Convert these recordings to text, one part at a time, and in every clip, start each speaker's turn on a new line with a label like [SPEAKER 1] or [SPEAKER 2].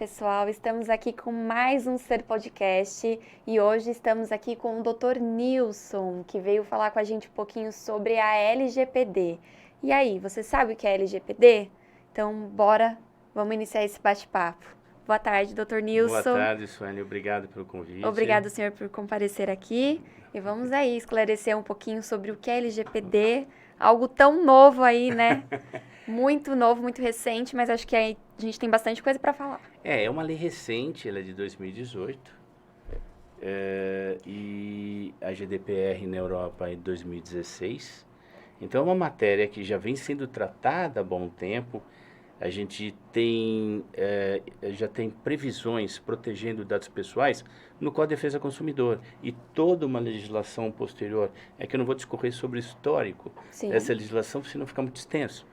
[SPEAKER 1] pessoal, estamos aqui com mais um Ser Podcast e hoje estamos aqui com o Dr. Nilson, que veio falar com a gente um pouquinho sobre a LGPD. E aí, você sabe o que é LGPD? Então, vamos iniciar esse bate-papo. Boa tarde, Dr. Nilson.
[SPEAKER 2] Boa tarde, Sueli. Obrigado pelo convite.
[SPEAKER 1] Obrigado, senhor, por comparecer aqui. E vamos aí esclarecer um pouquinho sobre o que é LGPD, algo tão novo aí, né? Muito novo, muito recente, mas acho que a gente tem bastante coisa para falar.
[SPEAKER 2] É uma lei recente, ela é de 2018. E a GDPR na Europa é de 2016. Então é uma matéria que já vem sendo tratada há bom tempo. A gente já tem previsões protegendo dados pessoais no Código de Defesa do Consumidor e toda uma legislação posterior. É que eu não vou discorrer sobre o histórico dessa legislação, senão fica muito extenso.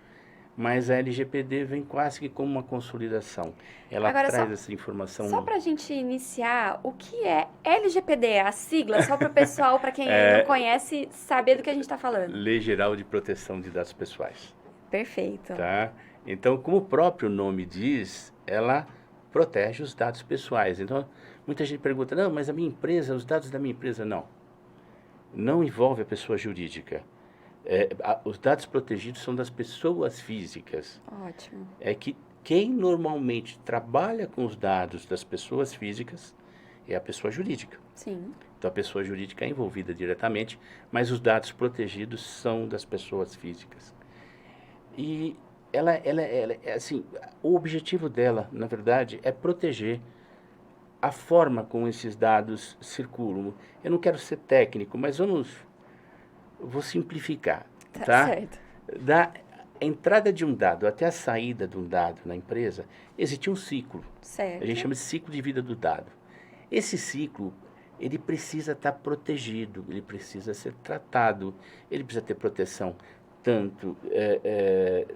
[SPEAKER 2] Mas a LGPD vem quase que como uma consolidação. Ela
[SPEAKER 1] Agora,
[SPEAKER 2] traz essa informação.
[SPEAKER 1] Só para a gente iniciar, o que é LGPD? A sigla, só para o pessoal, para quem não conhece, saber do que a gente está falando.
[SPEAKER 2] Lei Geral de Proteção de Dados Pessoais.
[SPEAKER 1] Perfeito.
[SPEAKER 2] Tá? Então, como o próprio nome diz, ela protege os dados pessoais. Então, muita gente pergunta, não, mas a minha empresa, os dados da minha empresa, não. Não envolve a pessoa jurídica. Os dados protegidos são das pessoas físicas.
[SPEAKER 1] Ótimo.
[SPEAKER 2] É que quem normalmente trabalha com os dados das pessoas físicas é a pessoa jurídica.
[SPEAKER 1] Sim.
[SPEAKER 2] Então a pessoa jurídica é envolvida diretamente, mas os dados protegidos são das pessoas físicas. E ela assim, o objetivo dela, na verdade, é proteger a forma como esses dados circulam. Eu não quero ser técnico, mas vou simplificar, tá?
[SPEAKER 1] Certo.
[SPEAKER 2] Da entrada de um dado até a saída de um dado na empresa, existe um ciclo.
[SPEAKER 1] Certo.
[SPEAKER 2] A gente chama de ciclo de vida do dado. Esse ciclo, ele precisa estar protegido, ele precisa ser tratado, ele precisa ter proteção tanto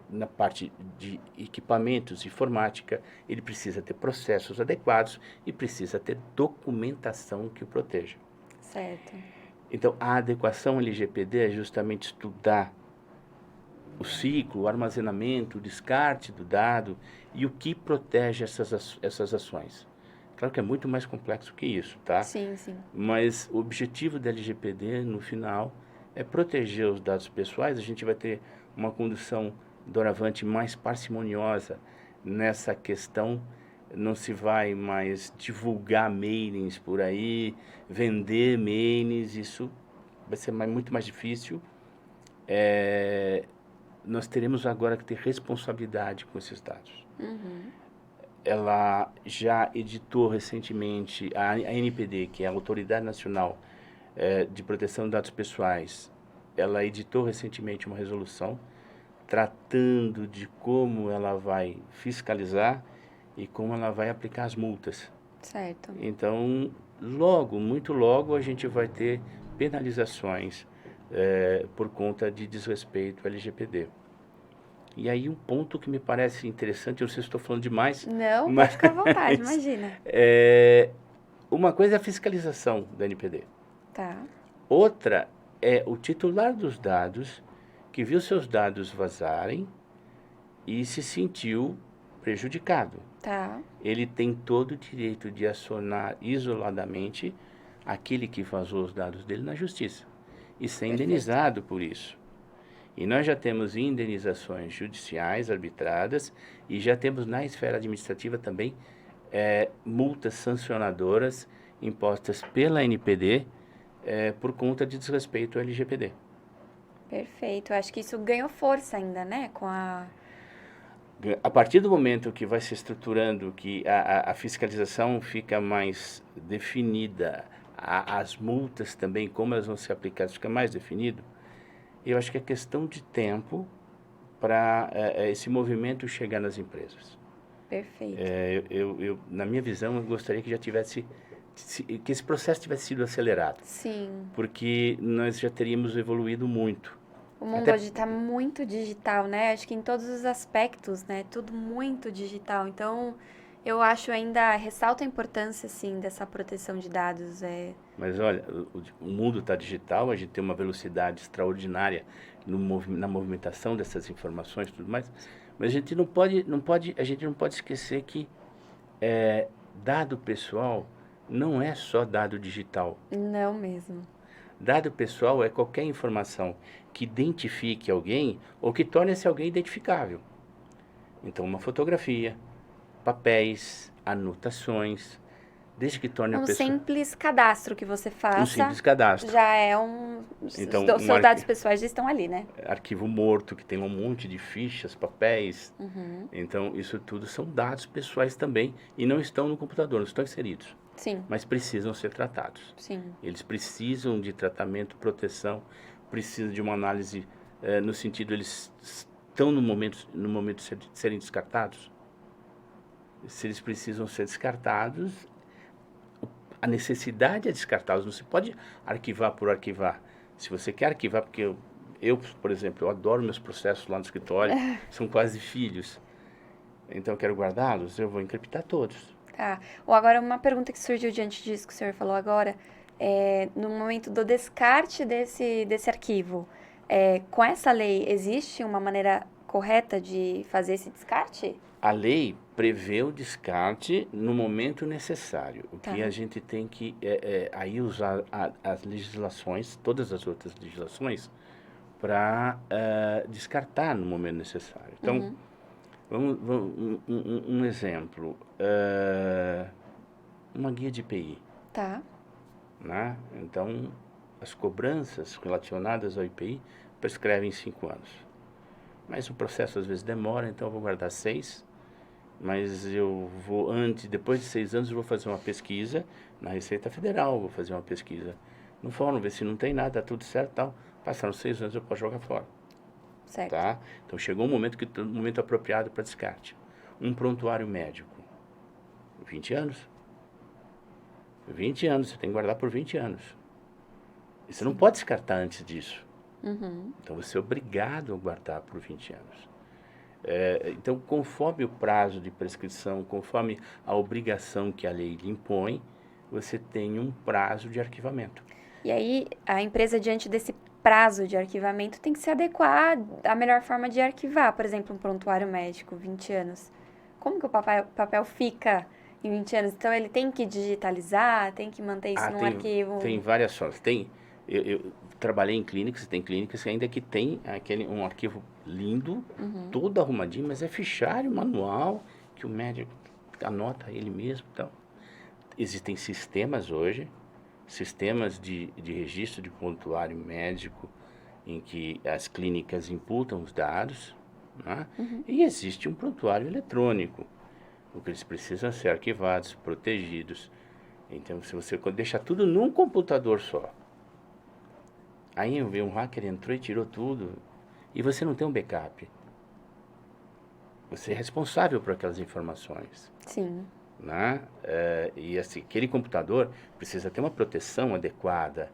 [SPEAKER 2] na parte de equipamentos, informática, ele precisa ter processos adequados e precisa ter documentação que o proteja.
[SPEAKER 1] Certo.
[SPEAKER 2] Então, a adequação LGPD é justamente estudar o ciclo, o armazenamento, o descarte do dado e o que protege essas ações. Claro que é muito mais complexo que isso, tá?
[SPEAKER 1] Sim, sim.
[SPEAKER 2] Mas o objetivo da LGPD, no final, é proteger os dados pessoais. A gente vai ter uma condução doravante mais parcimoniosa nessa questão. Não se vai mais divulgar mailings por aí, vender mailings, isso vai ser muito mais difícil. Nós teremos agora que ter responsabilidade com esses dados.
[SPEAKER 1] Uhum.
[SPEAKER 2] Ela já editou recentemente, a ANPD, que é a Autoridade Nacional de Proteção de Dados Pessoais, ela editou recentemente uma resolução tratando de como ela vai fiscalizar e como ela vai aplicar as multas.
[SPEAKER 1] Certo.
[SPEAKER 2] Então, muito logo, a gente vai ter penalizações por conta de desrespeito ao LGPD. E aí um ponto que me parece interessante, eu não sei se estou falando demais.
[SPEAKER 1] Não, pode ficar à vontade, imagina.
[SPEAKER 2] Uma coisa é a fiscalização da NPD.
[SPEAKER 1] Tá.
[SPEAKER 2] Outra é o titular dos dados que viu seus dados vazarem e se sentiu prejudicado.
[SPEAKER 1] Tá.
[SPEAKER 2] Ele tem todo o direito de acionar isoladamente aquele que vazou os dados dele na justiça e ser indenizado por isso. E nós já temos indenizações judiciais arbitradas e já temos na esfera administrativa também multas sancionadoras impostas pela NPD por conta de desrespeito ao LGPD.
[SPEAKER 1] Perfeito. Acho que isso ganhou força ainda, né?
[SPEAKER 2] A partir do momento que vai se estruturando, que a fiscalização fica mais definida, as multas também, como elas vão ser aplicadas, fica mais definido, eu acho que é questão de tempo para esse movimento chegar nas empresas.
[SPEAKER 1] Perfeito.
[SPEAKER 2] Na minha visão, eu gostaria que já tivesse, que esse processo tivesse sido acelerado.
[SPEAKER 1] Sim.
[SPEAKER 2] Porque nós já teríamos evoluído muito.
[SPEAKER 1] O mundo hoje está muito digital, né? Acho que em todos os aspectos, né? Tudo muito digital. Então, eu acho ainda, ressalto a importância, sim, dessa proteção de dados.
[SPEAKER 2] Mas olha, o mundo está digital, a gente tem uma velocidade extraordinária na movimentação dessas informações e tudo mais, mas a gente não pode esquecer que Dado pessoal não é só dado digital.
[SPEAKER 1] Não mesmo.
[SPEAKER 2] Dado pessoal é qualquer informação que identifique alguém ou que torne esse alguém identificável. Então, uma fotografia, papéis, anotações, desde que torne a
[SPEAKER 1] Um
[SPEAKER 2] pessoa
[SPEAKER 1] simples cadastro que você
[SPEAKER 2] um
[SPEAKER 1] faça
[SPEAKER 2] simples cadastro.
[SPEAKER 1] já é um.
[SPEAKER 2] Então,
[SPEAKER 1] Os seus dados pessoais já estão ali, né?
[SPEAKER 2] arquivo morto, que tem um monte de fichas, papéis.
[SPEAKER 1] Uhum.
[SPEAKER 2] Então, isso tudo são dados pessoais também e não estão no computador, não estão inseridos,
[SPEAKER 1] Sim,
[SPEAKER 2] mas precisam ser tratados.
[SPEAKER 1] sim.
[SPEAKER 2] Eles precisam de tratamento, proteção, precisam de uma análise no sentido, eles estão no momento de serem descartados. Se eles precisam ser descartados, a necessidade é descartá-los. Não se pode arquivar por arquivar. Se você quer arquivar, porque eu, por exemplo, eu adoro meus processos lá no escritório, são quase filhos. Então eu quero guardá-los, eu vou encriptar todos.
[SPEAKER 1] Tá. Ou agora, uma pergunta que surgiu diante disso que o senhor falou agora, no momento do descarte desse arquivo, com essa lei, existe uma maneira correta de fazer esse descarte?
[SPEAKER 2] A lei prevê o descarte no momento necessário. O
[SPEAKER 1] Tá.
[SPEAKER 2] que a gente tem que aí usar as legislações, todas as outras legislações, para descartar no momento necessário. Então,
[SPEAKER 1] Uhum.
[SPEAKER 2] um exemplo, uma guia de IPI,
[SPEAKER 1] Tá.
[SPEAKER 2] né? Então, as cobranças relacionadas ao IPI prescrevem 5 anos. Mas o processo às vezes demora, então eu vou guardar 6. Mas eu vou depois de 6 anos eu vou fazer uma pesquisa na Receita Federal, vou fazer uma pesquisa no fórum, ver se não tem nada, tá tudo certo e tal. Passaram 6 anos, eu posso jogar fora,
[SPEAKER 1] Certo.
[SPEAKER 2] tá? Então chegou um momento apropriado para descarte. Um prontuário médico, 20 anos. 20 anos, você tem que guardar por 20 anos. E você não pode descartar antes disso.
[SPEAKER 1] Uhum.
[SPEAKER 2] Então você é obrigado a guardar por 20 anos. Então, conforme o prazo de prescrição, conforme a obrigação que a lei lhe impõe, você tem um prazo de arquivamento.
[SPEAKER 1] E aí, a empresa, diante desse prazo de arquivamento, tem que se adequar à melhor forma de arquivar. Por exemplo, um prontuário médico, 20 anos. Como que o papel fica em 20 anos? Então, ele tem que digitalizar, tem que manter isso num arquivo.
[SPEAKER 2] Tem várias formas. Eu trabalhei em clínicas, tem clínicas ainda que tem um arquivo lindo, todo arrumadinho, mas é fichário, manual, que o médico anota ele mesmo. Então, existem sistemas hoje, sistemas de registro de prontuário médico, em que as clínicas imputam os dados, né? E existe um prontuário eletrônico, o que eles precisam ser arquivados, protegidos. Então, se você deixar tudo num computador só, aí um hacker entrou e tirou tudo, e você não tem um backup. Você é responsável por aquelas informações,
[SPEAKER 1] Sim.
[SPEAKER 2] né? E assim, aquele computador precisa ter uma proteção adequada.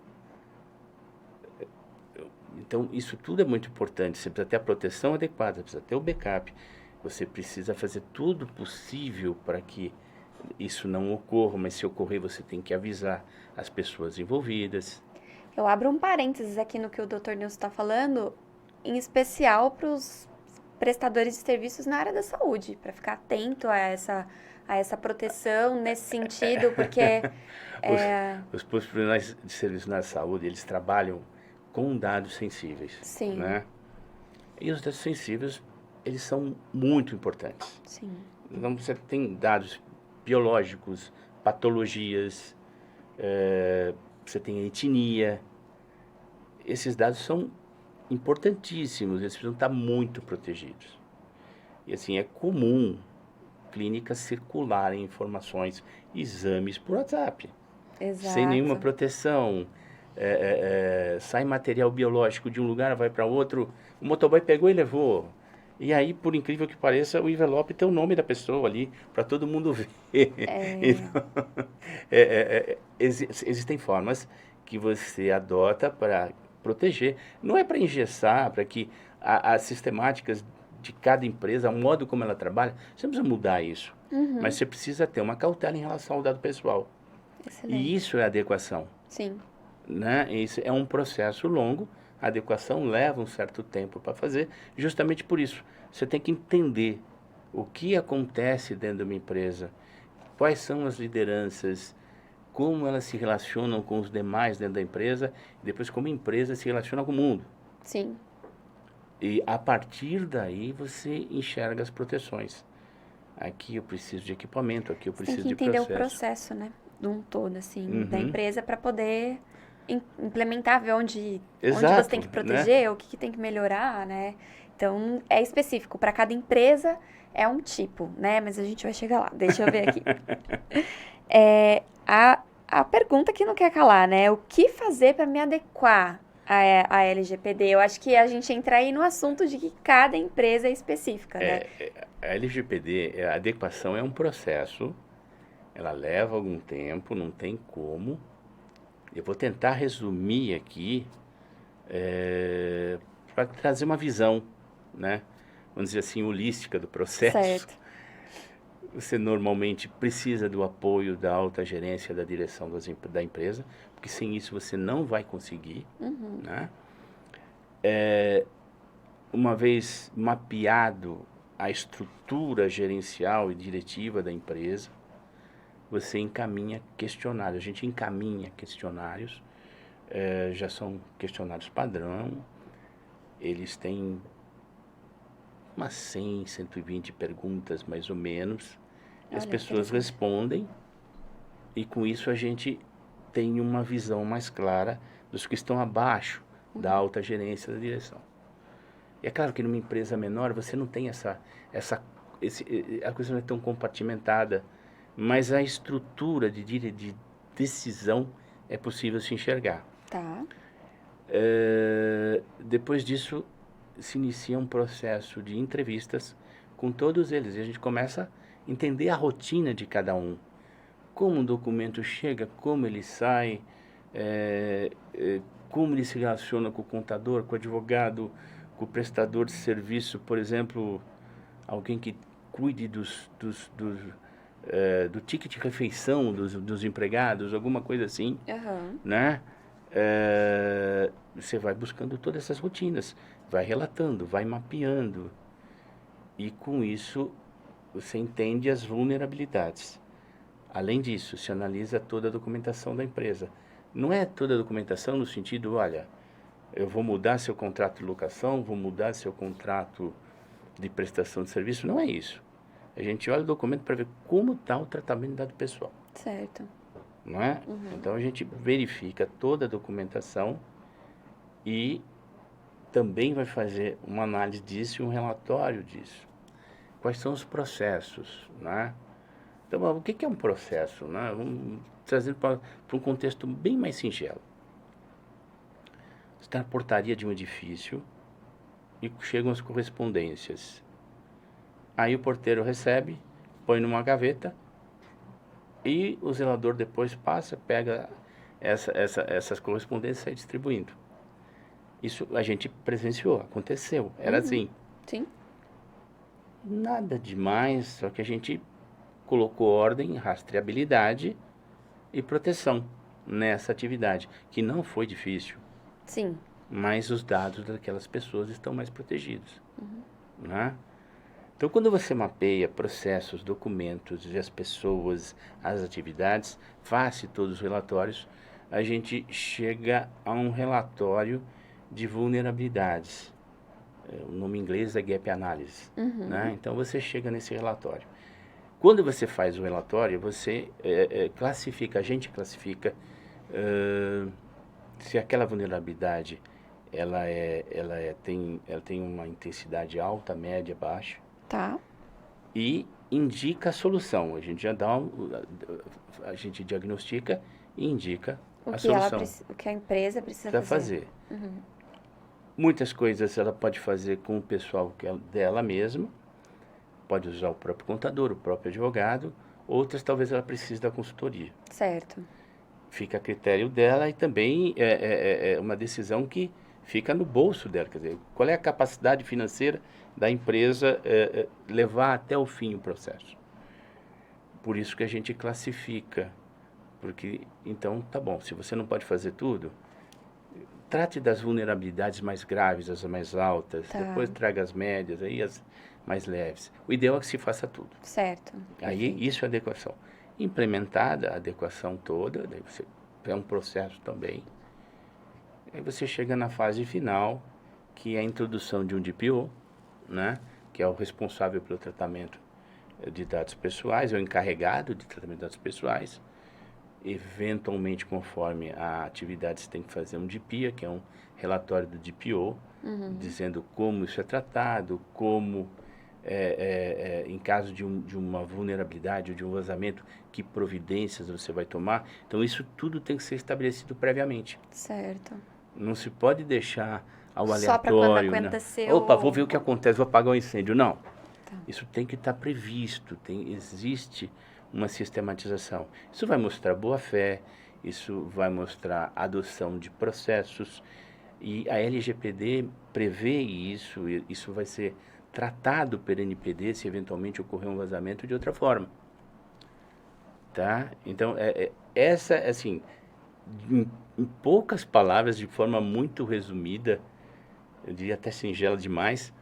[SPEAKER 2] Então, isso tudo é muito importante. Você precisa ter a proteção adequada, precisa ter o backup. Você precisa fazer tudo possível para que isso não ocorra, mas se ocorrer, você tem que avisar as pessoas envolvidas.
[SPEAKER 1] Eu abro um parênteses aqui no que o Dr. Nilson está falando, em especial para os prestadores de serviços na área da saúde, para ficar atento a essa proteção nesse sentido, porque
[SPEAKER 2] Os profissionais de serviço na saúde, eles trabalham com dados sensíveis,
[SPEAKER 1] sim,
[SPEAKER 2] né? E os dados sensíveis, eles são muito importantes.
[SPEAKER 1] sim,
[SPEAKER 2] Então, você tem dados biológicos, patologias, você tem a etnia. Esses dados são importantíssimos, eles precisam estar muito protegidos. E assim, é comum clínicas circularem informações, exames por WhatsApp, sem nenhuma
[SPEAKER 1] exato.
[SPEAKER 2] proteção. Sai material biológico de um lugar, vai para outro, o motoboy pegou e levou. E aí, por incrível que pareça, o envelope tem o nome da pessoa ali, para todo mundo ver. Então, existem formas que você adota para proteger. Não é para engessar, para que as sistemáticas de cada empresa, o modo como ela trabalha, você não precisa mudar isso. Mas você precisa ter uma cautela em relação ao dado pessoal.
[SPEAKER 1] Excelente.
[SPEAKER 2] E isso é adequação,
[SPEAKER 1] Sim,
[SPEAKER 2] né? Isso é um processo longo, a adequação leva um certo tempo para fazer, justamente por isso. Você tem que entender o que acontece dentro de uma empresa, quais são as lideranças, como elas se relacionam com os demais dentro da empresa, e depois como a empresa se relaciona com o mundo.
[SPEAKER 1] Sim.
[SPEAKER 2] E a partir daí você enxerga as proteções. Aqui eu preciso de equipamento, aqui eu
[SPEAKER 1] Você tem
[SPEAKER 2] preciso
[SPEAKER 1] que
[SPEAKER 2] de
[SPEAKER 1] entender o
[SPEAKER 2] processo.
[SPEAKER 1] processo, né? De um todo, assim, da
[SPEAKER 2] Uhum.
[SPEAKER 1] empresa para poder implementar, ver onde você
[SPEAKER 2] Exato,
[SPEAKER 1] tem que
[SPEAKER 2] né?
[SPEAKER 1] proteger, o que tem que melhorar, né? Então, é específico. Para cada empresa é um tipo, né? Mas a gente vai chegar lá. Deixa eu ver aqui. A pergunta que não quer calar, né? O que fazer para me adequar à LGPD? Eu acho que a gente entra aí no assunto de que cada empresa é específica, né?
[SPEAKER 2] A LGPD, a adequação é um processo, ela leva algum tempo, não tem como. Eu vou tentar resumir aqui para trazer uma visão, né? Vamos dizer assim, holística do processo.
[SPEAKER 1] Certo.
[SPEAKER 2] Você normalmente precisa do apoio da alta gerência, da direção da empresa, porque sem isso você não vai conseguir, né? Uma vez mapeado a estrutura gerencial e diretiva da empresa, você encaminha questionários. A gente encaminha questionários, já são questionários padrão, eles têm umas 100, 120 perguntas mais ou menos, e as
[SPEAKER 1] Olha,
[SPEAKER 2] pessoas
[SPEAKER 1] interessante.
[SPEAKER 2] respondem, e com isso a gente tem uma visão mais clara dos que estão abaixo da alta gerência da direção. E é claro que numa empresa menor você não tem a coisa não é tão compartimentada, mas a estrutura de decisão é possível se enxergar.
[SPEAKER 1] Tá.
[SPEAKER 2] Depois disso, se inicia um processo de entrevistas com todos eles. E a gente começa a entender a rotina de cada um. Como um documento chega, como ele sai, como ele se relaciona com o contador, com o advogado, com o prestador de serviço, por exemplo, alguém que cuide do ticket de refeição dos empregados, alguma coisa assim, né? Você vai buscando todas essas rotinas, vai relatando, vai mapeando, e com isso você entende as vulnerabilidades. Além disso, se analisa toda a documentação da empresa. Não é toda a documentação no sentido, olha, eu vou mudar seu contrato de locação, vou mudar seu contrato de prestação de serviço, não é isso. A gente olha o documento para ver como está o tratamento de dado pessoal.
[SPEAKER 1] Certo.
[SPEAKER 2] Não é? Então a gente verifica toda a documentação e também vai fazer uma análise disso e um relatório disso. Quais são os processos, né? Então, o que é um processo, né? Vamos trazer para um contexto bem mais singelo. Você está na portaria de um edifício e chegam as correspondências. Aí o porteiro recebe, põe numa gaveta e o zelador depois passa, pega essas correspondências e sai distribuindo. Isso a gente presenciou, aconteceu, era assim.
[SPEAKER 1] Sim.
[SPEAKER 2] Nada demais, só que a gente colocou ordem, rastreabilidade e proteção nessa atividade, que não foi difícil.
[SPEAKER 1] Sim.
[SPEAKER 2] Mas os dados daquelas pessoas estão mais protegidos, né? Então, quando você mapeia processos, documentos, as pessoas, as atividades, faça todos os relatórios, a gente chega a um relatório de vulnerabilidades. O nome em inglês é Gap Analysis, né? Então, você chega nesse relatório. Quando você faz o relatório, você classifica, a gente classifica se aquela vulnerabilidade ela tem uma intensidade alta, média, baixa.
[SPEAKER 1] Tá.
[SPEAKER 2] E indica a solução. A gente já a gente diagnostica e indica a solução
[SPEAKER 1] O que a empresa precisa
[SPEAKER 2] para
[SPEAKER 1] fazer.
[SPEAKER 2] fazer. Muitas coisas ela pode fazer com o pessoal dela mesma, pode usar o próprio contador, o próprio advogado, outras talvez ela precise da consultoria.
[SPEAKER 1] Certo.
[SPEAKER 2] Fica a critério dela e também é uma decisão que fica no bolso dela. Quer dizer, qual é a capacidade financeira da empresa levar até o fim o processo. Por isso que a gente classifica. Porque, então, tá bom, se você não pode fazer tudo, trate das vulnerabilidades mais graves, as mais altas, depois traga as médias, aí as mais leves. O ideal é que se faça tudo.
[SPEAKER 1] Certo.
[SPEAKER 2] Aí, isso é adequação. implementada a adequação toda, daí você é um processo também. Aí você chega na fase final, que é a introdução de um DPO, né? Que é o responsável pelo tratamento de dados pessoais, é o encarregado de tratamento de dados pessoais. Eventualmente, conforme a atividade, você tem que fazer um DPIA, que é um relatório do DPO, dizendo como isso é tratado, como, em caso de uma vulnerabilidade ou de um vazamento, que providências você vai tomar. Então, isso tudo tem que ser estabelecido previamente.
[SPEAKER 1] Certo.
[SPEAKER 2] Não se pode deixar ao
[SPEAKER 1] Só para quando
[SPEAKER 2] aleatório, né?
[SPEAKER 1] aconteceu.
[SPEAKER 2] Opa, vou ver o que acontece, vou apagar o incêndio. Não.
[SPEAKER 1] Tá.
[SPEAKER 2] Isso tem que estar previsto, existe uma sistematização. Isso vai mostrar boa-fé, isso vai mostrar adoção de processos, e a LGPD prevê isso, e isso vai ser tratado pelo NPD se eventualmente ocorrer um vazamento de outra forma. Tá? Então, essa, assim, em poucas palavras, de forma muito resumida, eu diria até singela demais,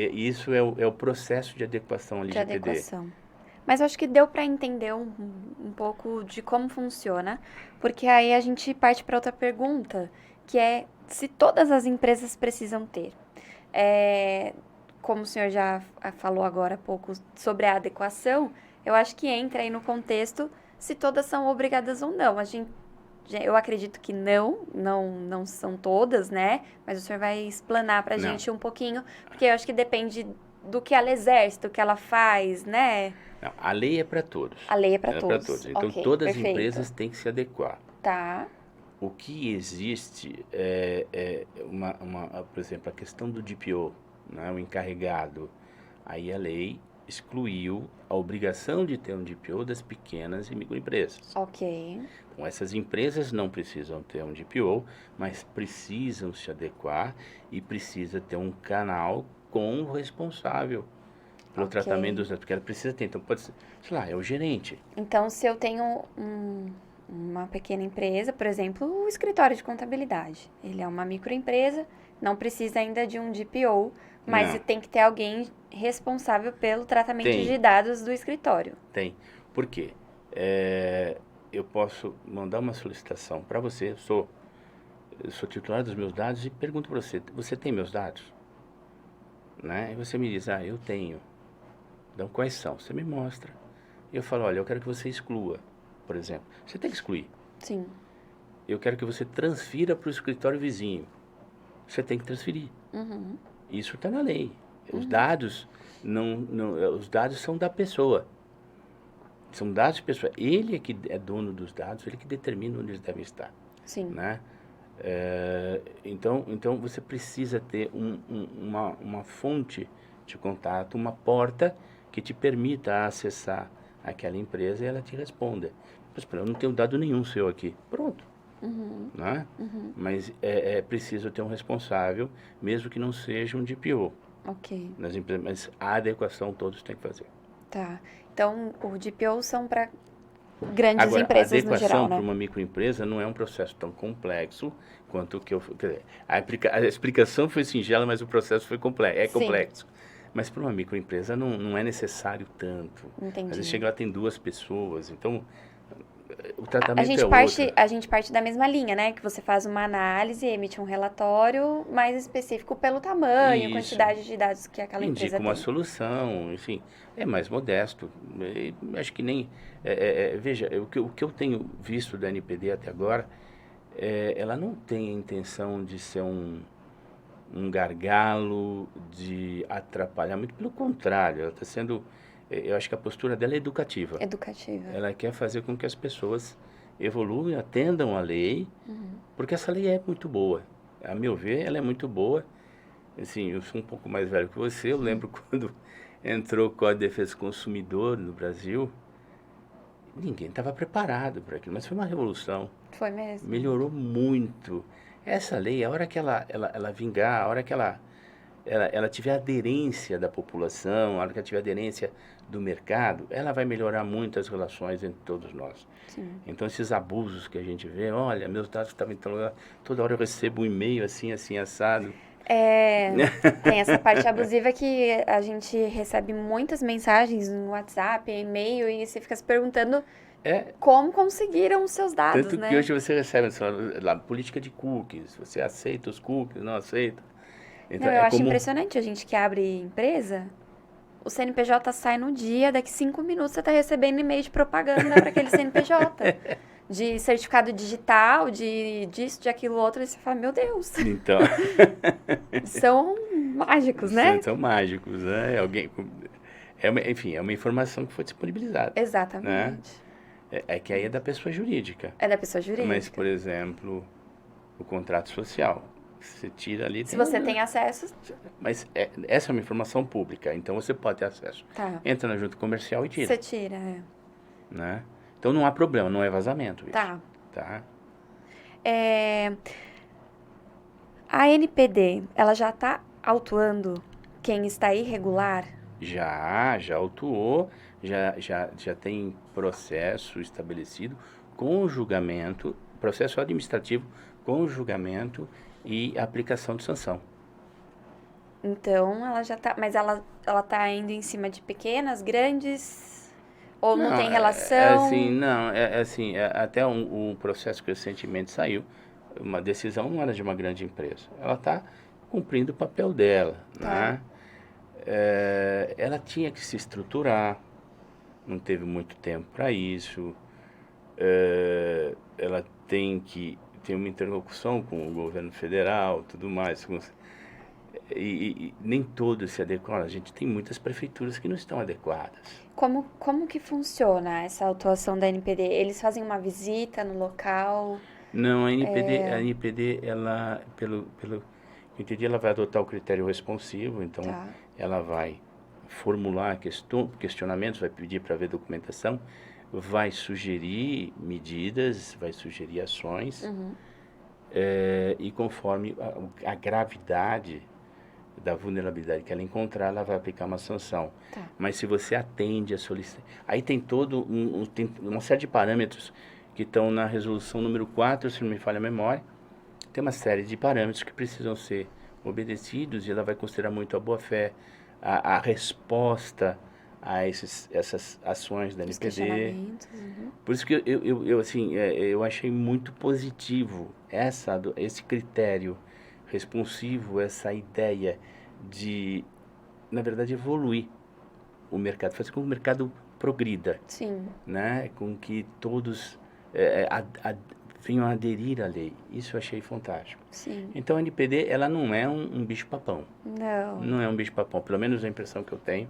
[SPEAKER 2] isso é o processo de adequação
[SPEAKER 1] De
[SPEAKER 2] LGPD.
[SPEAKER 1] adequação. Mas eu acho que deu para entender um pouco de como funciona, porque aí a gente parte para outra pergunta, que é se todas as empresas precisam ter. Como o senhor já falou agora há pouco sobre a adequação, eu acho que entra aí no contexto se todas são obrigadas ou não. Eu acredito que não são todas, né? Mas o senhor vai explanar para a gente um pouquinho, porque eu acho que depende do que ela exerce, do que ela faz, né?
[SPEAKER 2] Não, a lei é para todos.
[SPEAKER 1] A lei é para
[SPEAKER 2] Ela
[SPEAKER 1] todos.
[SPEAKER 2] Então,
[SPEAKER 1] Ok,
[SPEAKER 2] todas as
[SPEAKER 1] perfeito.
[SPEAKER 2] empresas têm que se adequar.
[SPEAKER 1] Tá.
[SPEAKER 2] O que existe por exemplo, a questão do DPO, né, o encarregado. Aí a lei excluiu a obrigação de ter um DPO das pequenas e microempresas.
[SPEAKER 1] Ok.
[SPEAKER 2] Então, essas empresas não precisam ter um DPO, mas precisam se adequar e precisa ter um canal com o responsável pelo tratamento dos dados, porque ela precisa ter. Então, pode ser, sei lá, é o gerente.
[SPEAKER 1] Então, se eu tenho uma pequena empresa, por exemplo, o escritório de contabilidade, ele é uma microempresa, não precisa ainda de um DPO, mas tem que ter alguém responsável pelo tratamento de dados do escritório.
[SPEAKER 2] Tem. Por quê? Eu posso mandar uma solicitação para você, eu sou titular dos meus dados e pergunto para você, você tem meus dados? Né? E você me diz, eu tenho. Então, quais são? Você me mostra. E eu falo, olha, eu quero que você exclua, por exemplo. Você tem que excluir.
[SPEAKER 1] Sim.
[SPEAKER 2] Eu quero que você transfira para o escritório vizinho. Você tem que transferir. Isso está na lei. Os dados os dados são da pessoa. São dados pessoais. Ele é que é dono dos dados, ele que determina onde eles devem estar.
[SPEAKER 1] Sim.
[SPEAKER 2] Né? Então você precisa ter uma fonte de contato, uma porta que te permita acessar aquela empresa e ela te responda. Mas eu não tenho dado nenhum seu aqui. Pronto. Né? Mas é preciso ter um responsável, mesmo que não seja um DPO.
[SPEAKER 1] Ok.
[SPEAKER 2] Nas empresas, mas a adequação todos têm que fazer.
[SPEAKER 1] Tá. Então, o DPO são para grandes empresas no geral, né?
[SPEAKER 2] A adequação para uma microempresa não é um processo tão complexo quanto o que eu... Quer dizer, a explicação foi singela, mas o processo foi complexo. Mas para uma microempresa não é necessário tanto.
[SPEAKER 1] Entendi.
[SPEAKER 2] Às vezes chega lá, tem 2 pessoas, então o tratamento outro.
[SPEAKER 1] A gente parte da mesma linha, né? Que você faz uma análise, emite um relatório mais específico pelo tamanho, quantidade de dados que aquela empresa tem.
[SPEAKER 2] Indica uma solução, enfim, é mais modesto. Acho que nem... veja, o que eu tenho visto da NPD até agora, ela não tem a intenção de ser um gargalo, de atrapalhar, muito pelo contrário, ela está sendo... Eu acho que a postura dela é educativa.
[SPEAKER 1] Educativa.
[SPEAKER 2] Ela quer fazer com que as pessoas evoluam, atendam a lei, porque essa lei é muito boa. A meu ver, ela é muito boa. Assim, eu sou um pouco mais velho que você, eu lembro quando entrou o Código de Defesa do Consumidor no Brasil, ninguém estava preparado para aquilo, mas foi uma revolução.
[SPEAKER 1] Foi mesmo.
[SPEAKER 2] Melhorou muito. Essa lei, a hora que ela vingar, a hora que ela tiver aderência da população, a hora que ela tiver aderência do mercado, ela vai melhorar muito as relações entre todos nós.
[SPEAKER 1] Sim.
[SPEAKER 2] Então, esses abusos que a gente vê, olha, meus dados estavam em tal lugar, toda hora eu recebo um e-mail assim, assado.
[SPEAKER 1] Tem essa parte abusiva que a gente recebe muitas mensagens no WhatsApp, e-mail, e você fica se perguntando
[SPEAKER 2] É,
[SPEAKER 1] como conseguiram os seus dados,
[SPEAKER 2] tanto que
[SPEAKER 1] né?
[SPEAKER 2] hoje você recebe lá, política de cookies, você aceita os cookies, não aceita.
[SPEAKER 1] Não,
[SPEAKER 2] Então
[SPEAKER 1] eu
[SPEAKER 2] é
[SPEAKER 1] acho
[SPEAKER 2] como,
[SPEAKER 1] impressionante a gente que abre empresa, o CNPJ sai no dia, daqui 5 minutos você tá recebendo e-mail de propaganda para aquele CNPJ. De certificado digital, de disso, de aquilo outro, e você fala, meu Deus,
[SPEAKER 2] então,
[SPEAKER 1] são mágicos, né?
[SPEAKER 2] são mágicos, né? Alguém, enfim, é uma informação que foi disponibilizada, né?
[SPEAKER 1] Exatamente.
[SPEAKER 2] É que aí é da pessoa jurídica.
[SPEAKER 1] É da pessoa
[SPEAKER 2] Mas,
[SPEAKER 1] jurídica.
[SPEAKER 2] por exemplo, o contrato social, você tira ali,
[SPEAKER 1] Se você tem acesso,
[SPEAKER 2] mas essa é uma informação pública, então você pode ter acesso.
[SPEAKER 1] tá.
[SPEAKER 2] Entra na junta comercial e tira,
[SPEAKER 1] Você tira,
[SPEAKER 2] né? Então não há problema, não é vazamento isso,
[SPEAKER 1] tá.
[SPEAKER 2] tá?
[SPEAKER 1] É, a NPD, ela já tá autuando quem está irregular?
[SPEAKER 2] Já autuou, já tem processo estabelecido com julgamento, processo administrativo com julgamento e aplicação de sanção.
[SPEAKER 1] Então, ela já tá. Mas ela tá indo em cima de pequenas, grandes? Ou não
[SPEAKER 2] Não,
[SPEAKER 1] tem relação?
[SPEAKER 2] assim, até um processo que recentemente saiu, uma decisão não era de uma grande empresa. Ela está cumprindo o papel dela,
[SPEAKER 1] Tá.
[SPEAKER 2] né? Ela tinha que se estruturar, não teve muito tempo para isso. Ela tem que ter uma interlocução com o governo federal, tudo mais. E nem todos se adequam. A gente tem muitas prefeituras que não estão adequadas.
[SPEAKER 1] Como que funciona essa autuação da NPD? Eles fazem uma visita no local?
[SPEAKER 2] Não, a NPD, ela, pelo que eu entendi, ela vai adotar o critério responsivo, então
[SPEAKER 1] Tá.
[SPEAKER 2] ela vai formular questionamentos, vai pedir para ver documentação, vai sugerir medidas, vai sugerir ações,
[SPEAKER 1] Uhum.
[SPEAKER 2] e conforme a gravidade da vulnerabilidade que ela encontrar, ela vai aplicar uma sanção.
[SPEAKER 1] Tá.
[SPEAKER 2] Mas se você atende a solicitação... Aí tem tem uma série de parâmetros que estão na resolução número 4, se não me falha a memória. Tem uma série de parâmetros que precisam ser obedecidos e ela vai considerar muito a boa-fé, a resposta a essas ações da
[SPEAKER 1] Os
[SPEAKER 2] NPD.
[SPEAKER 1] questionamentos. Uhum.
[SPEAKER 2] Por isso que assim, eu achei muito positivo esse critério responsivo, essa ideia de, na verdade, evoluir o mercado, fazer com que o mercado progrida,
[SPEAKER 1] Sim.
[SPEAKER 2] né? Com que todos venham a aderir à lei. Isso eu achei fantástico.
[SPEAKER 1] Sim.
[SPEAKER 2] Então a NPD, ela não é um bicho-papão.
[SPEAKER 1] Não.
[SPEAKER 2] Não é um bicho-papão, pelo menos a impressão que eu tenho.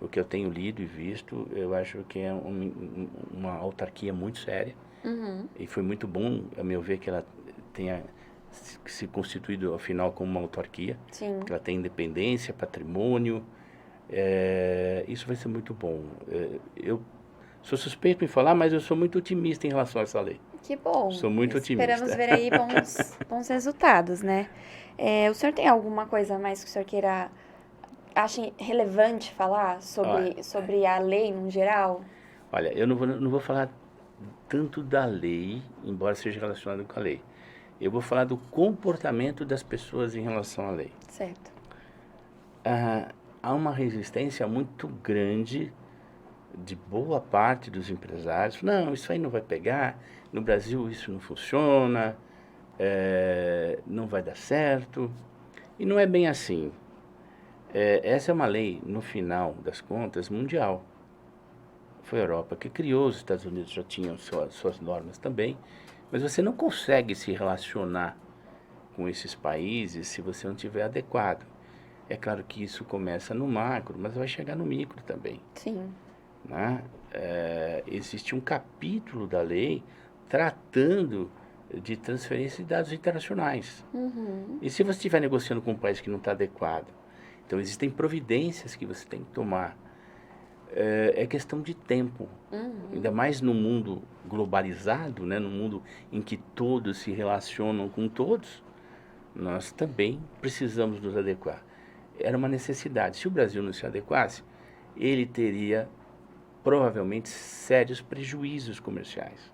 [SPEAKER 2] O que eu tenho lido e visto, eu acho que é uma autarquia muito séria.
[SPEAKER 1] Uhum.
[SPEAKER 2] E foi muito bom, a meu ver, que ela tenha se constituído, afinal, como uma autarquia.
[SPEAKER 1] Sim.
[SPEAKER 2] Que ela tem independência, patrimônio. Isso vai ser muito bom. Eu sou suspeito em falar, mas eu sou muito otimista em relação a essa lei.
[SPEAKER 1] Que bom.
[SPEAKER 2] Sou muito
[SPEAKER 1] Esperamos
[SPEAKER 2] otimista.
[SPEAKER 1] ver aí bons resultados, né? O senhor tem alguma coisa mais que o senhor queira, acha relevante falar
[SPEAKER 2] Olha,
[SPEAKER 1] sobre a lei no geral?
[SPEAKER 2] olha, eu não vou falar tanto da lei, embora seja relacionado com a lei. Eu vou falar do comportamento das pessoas em relação à lei.
[SPEAKER 1] Certo.
[SPEAKER 2] Há uma resistência muito grande de boa parte dos empresários. Não, isso aí não vai pegar. No Brasil isso não funciona, não vai dar certo. E não é bem assim. Essa é uma lei, no final das contas, mundial. Foi a Europa que criou, os Estados Unidos já tinham suas normas também. Mas você não consegue se relacionar com esses países se você não tiver adequado. É claro que isso começa no macro, mas vai chegar no micro também,
[SPEAKER 1] Sim.
[SPEAKER 2] né? Existe um capítulo da lei tratando de transferência de dados internacionais.
[SPEAKER 1] Uhum.
[SPEAKER 2] E se você estiver negociando com um país que não está adequado? Então, existem providências que você tem que tomar. É questão de tempo.
[SPEAKER 1] Uhum.
[SPEAKER 2] Ainda mais no mundo globalizado, né? No mundo em que todos se relacionam com todos, nós também precisamos nos adequar. Era uma necessidade. Se o Brasil não se adequasse, ele teria provavelmente sérios prejuízos comerciais.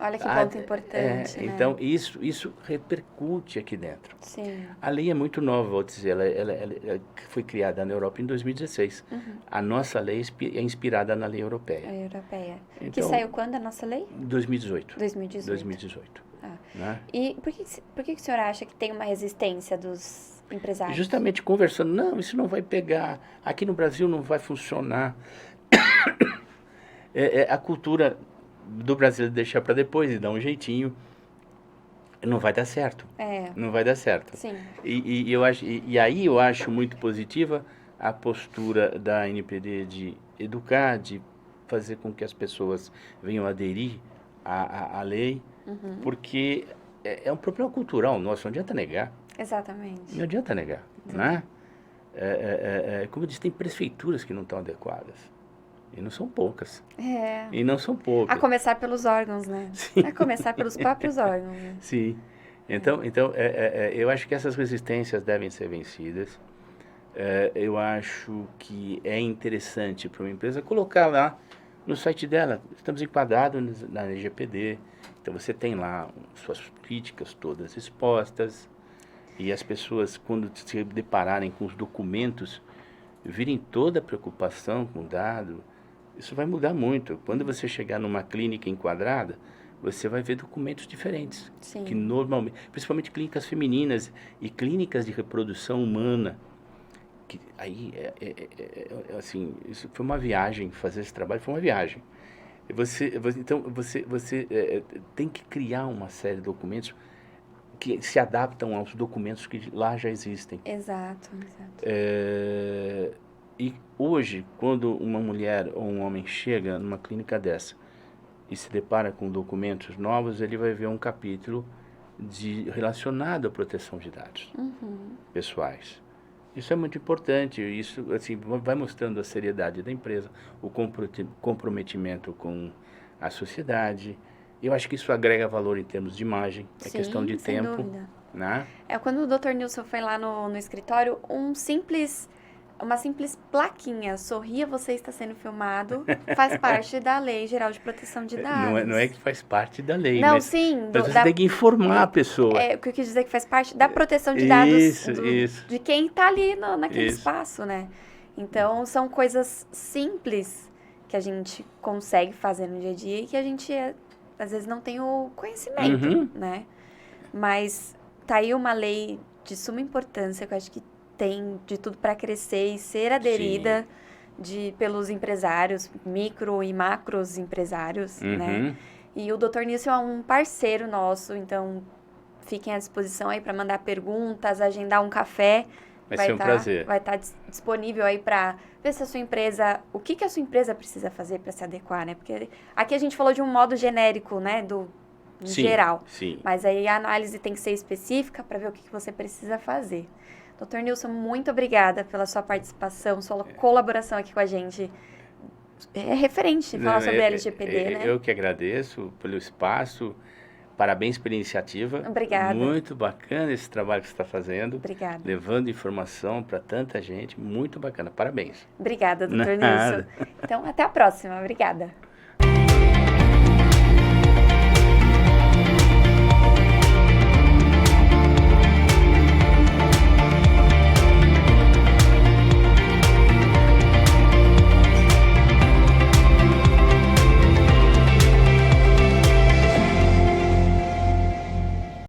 [SPEAKER 1] Olha que ponto importante, né?
[SPEAKER 2] Então, isso repercute aqui dentro.
[SPEAKER 1] Sim.
[SPEAKER 2] A lei é muito nova, vou dizer, ela foi criada na Europa em 2016. A nossa lei é inspirada na lei europeia.
[SPEAKER 1] A europeia. Que
[SPEAKER 2] Então,
[SPEAKER 1] saiu quando a nossa lei?
[SPEAKER 2] 2018.
[SPEAKER 1] 2018.
[SPEAKER 2] 2018. Né?
[SPEAKER 1] E por que o senhor acha que tem uma resistência dos empresários?
[SPEAKER 2] Justamente conversando, não, isso não vai pegar, aqui no Brasil não vai funcionar. A cultura do brasileiro deixar para depois e dar um jeitinho, não vai dar certo. Não vai dar certo.
[SPEAKER 1] Sim.
[SPEAKER 2] E aí eu acho muito positiva a postura da NPD de educar, de fazer com que as pessoas venham aderir à lei, porque é um problema cultural nosso, não adianta negar.
[SPEAKER 1] Exatamente.
[SPEAKER 2] Não adianta negar, né? Como eu disse, tem prefeituras que não estão adequadas. E não são poucas. E não são poucas.
[SPEAKER 1] A começar pelos órgãos, né?
[SPEAKER 2] Sim.
[SPEAKER 1] A começar pelos próprios órgãos, né?
[SPEAKER 2] Sim. Então eu acho que essas resistências devem ser vencidas. Eu acho que é interessante para uma empresa colocar lá no site dela, estamos enquadrados na LGPD, então você tem lá suas políticas todas expostas, e as pessoas, quando se depararem com os documentos, virem toda a preocupação com o dado, isso vai mudar muito. Quando você chegar numa clínica enquadrada, você vai ver documentos diferentes.
[SPEAKER 1] Sim.
[SPEAKER 2] Que normalmente, principalmente clínicas femininas e clínicas de reprodução humana. Que aí, assim, isso foi uma viagem, fazer esse trabalho foi uma viagem. Então, você tem que criar uma série de documentos que se adaptam aos documentos que lá já existem.
[SPEAKER 1] Exato.
[SPEAKER 2] E hoje, quando uma mulher ou um homem chega numa clínica dessa e se depara com documentos novos, ele vai ver um capítulo relacionado à proteção de dados pessoais. Isso é muito importante, isso assim, vai mostrando a seriedade da empresa, o comprometimento com a sociedade. Eu acho que isso agrega valor em termos de imagem, é questão de
[SPEAKER 1] sem
[SPEAKER 2] tempo.
[SPEAKER 1] Dúvida.
[SPEAKER 2] Né?
[SPEAKER 1] Quando o Dr. Nilson foi lá no escritório, uma simples plaquinha, sorria, você está sendo filmado, faz parte da Lei Geral de Proteção de Dados.
[SPEAKER 2] Não é que faz parte da lei,
[SPEAKER 1] não,
[SPEAKER 2] mas,
[SPEAKER 1] sim,
[SPEAKER 2] mas você tem que informar a pessoa.
[SPEAKER 1] O que eu quis dizer é que faz parte da proteção de dados
[SPEAKER 2] isso.
[SPEAKER 1] de quem está ali naquele espaço, né? Então, são coisas simples que a gente consegue fazer no dia a dia e que a gente, às vezes, não tem o conhecimento, né? Mas tá aí uma lei de suma importância que eu acho que tem de tudo para crescer e ser aderida pelos empresários, micro e macros empresários, né? E o Dr. Nilson é um parceiro nosso, então fiquem à disposição aí para mandar perguntas, agendar um café.
[SPEAKER 2] Vai ser um prazer.
[SPEAKER 1] Vai estar disponível aí para ver se a sua empresa, o que a sua empresa precisa fazer para se adequar, né? Porque aqui a gente falou de um modo genérico, né? Em geral.
[SPEAKER 2] Sim.
[SPEAKER 1] Mas aí a análise tem que ser específica para ver o que você precisa fazer. Dr. Nilson, muito obrigada pela sua participação, sua colaboração aqui com a gente. É referente falar sobre a LGPD, né?
[SPEAKER 2] Eu que agradeço pelo espaço. Parabéns pela iniciativa.
[SPEAKER 1] Obrigada.
[SPEAKER 2] Muito bacana esse trabalho que você está fazendo.
[SPEAKER 1] Obrigada.
[SPEAKER 2] Levando informação para tanta gente. Muito bacana. Parabéns.
[SPEAKER 1] Obrigada, Dr. Nilson. Então, até a próxima. Obrigada.